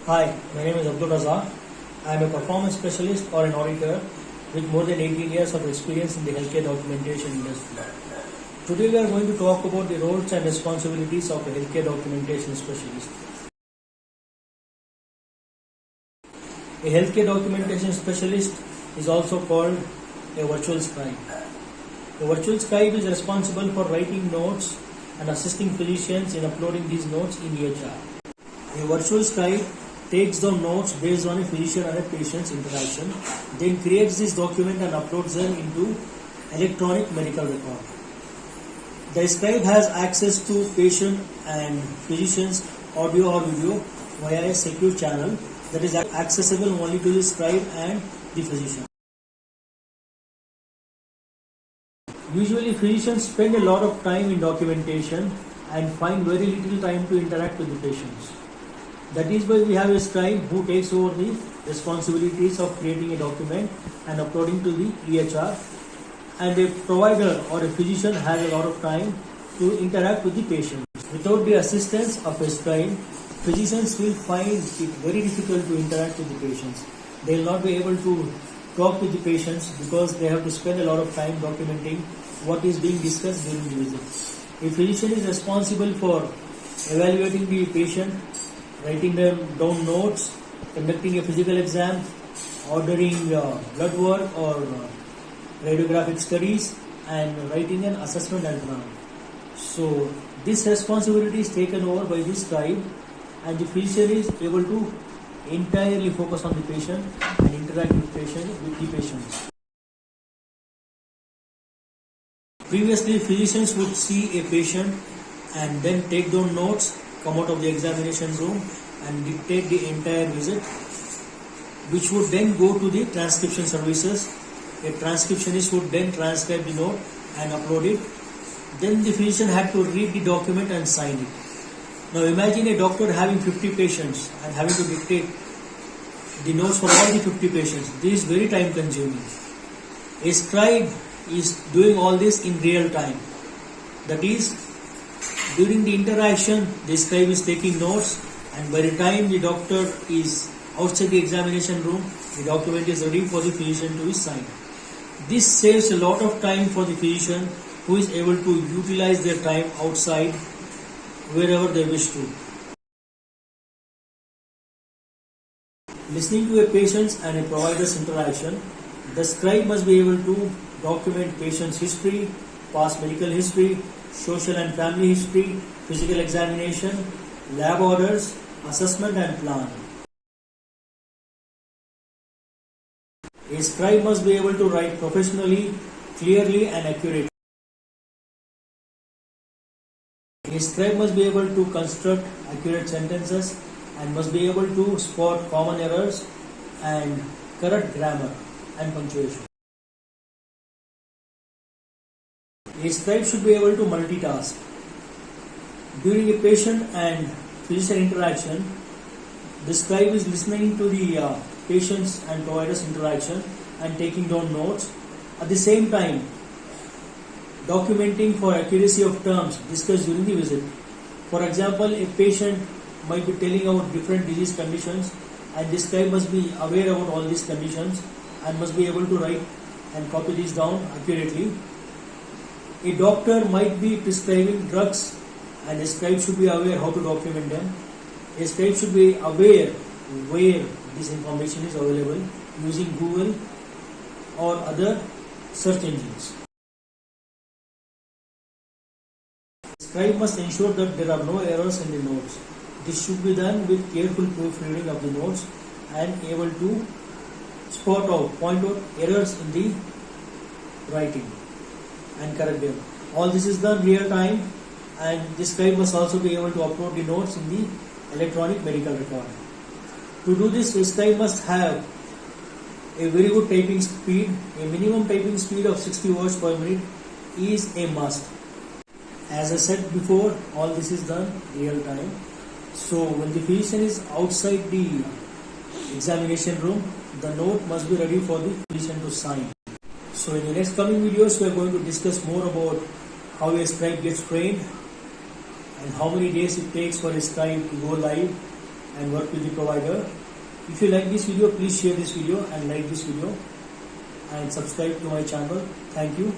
Hi, my name is Abdul Razak. I am a performance specialist or an auditor with more than 18 years of experience in the healthcare documentation industry. Today we are going to talk about the roles and responsibilities of a healthcare documentation specialist. A healthcare documentation specialist is also called a virtual scribe. The virtual scribe is responsible for writing notes and assisting physicians in uploading these notes in EHR. A virtual scribe takes down notes based on a physician and a patient's interaction, then creates this document and uploads them into electronic medical record. The scribe has access to patient and physician's audio or video via a secure channel that is accessible only to the scribe and the physician. Usually physicians spend a lot of time in documentation and find very little time to interact with the patients. That is why we have a scribe who takes over the responsibilities of creating a document and uploading to the EHR, and a provider or a physician has a lot of time to interact with the patient. Without the assistance of a scribe, physicians will find it very difficult to interact with the patients. They will not be able to talk with the patients because they have to spend a lot of time documenting what is being discussed during the visit. A physician is responsible for evaluating the patient, writing them down notes, conducting a physical exam, ordering blood work or radiographic studies, and writing an assessment and plan. So this responsibility is taken over by the scribe, and the physician is able to entirely focus on the patient and interact with the patients. Previously, physicians would see a patient and then take down notes, come out of the examination room and dictate the entire visit, which would then go to the transcription services. A transcriptionist would then transcribe the note and upload it. Then the physician had to read the document and sign it. Now imagine a doctor having 50 patients and having to dictate the notes for all the 50 patients. This is very time consuming. A scribe is doing all this in real time. That is, during the interaction, the scribe is taking notes, and by the time the doctor is outside the examination room, the document is ready for the physician to sign. This saves a lot of time for the physician, who is able to utilize their time outside wherever they wish to. Listening to a patient's and a provider's interaction, the scribe must be able to document patient's history, past medical history, social and family history, physical examination, lab orders, assessment and plan. A scribe must be able to write professionally, clearly and accurately. A scribe must be able to construct accurate sentences and must be able to spot common errors and correct grammar and punctuation. A scribe should be able to multitask. During a patient and physician interaction, the scribe is listening to the patient's and provider's interaction and taking down notes. At the same time, documenting for accuracy of terms discussed during the visit. For example, a patient might be telling about different disease conditions, and the scribe must be aware about all these conditions and must be able to write and copy these down accurately. A doctor might be prescribing drugs, and a scribe should be aware how to document them. A scribe should be aware where this information is available using Google or other search engines. The scribe must ensure that there are no errors in the notes. This should be done with careful proofreading of the notes and able to point out errors in the writing and correct them. All this is done real time, and the scribe must also be able to upload the notes in the electronic medical record. To do this, the scribe must have a very good typing speed. A minimum typing speed of 60 words per minute is a must. As I said before, all this is done real time. So when the physician is outside the examination room, the note must be ready for the physician to sign. So in the next coming videos, we are going to discuss more about how a scribe gets trained and how many days it takes for a scribe to go live and work with the provider. If you like this video, please share this video and like this video and subscribe to my channel. Thank you.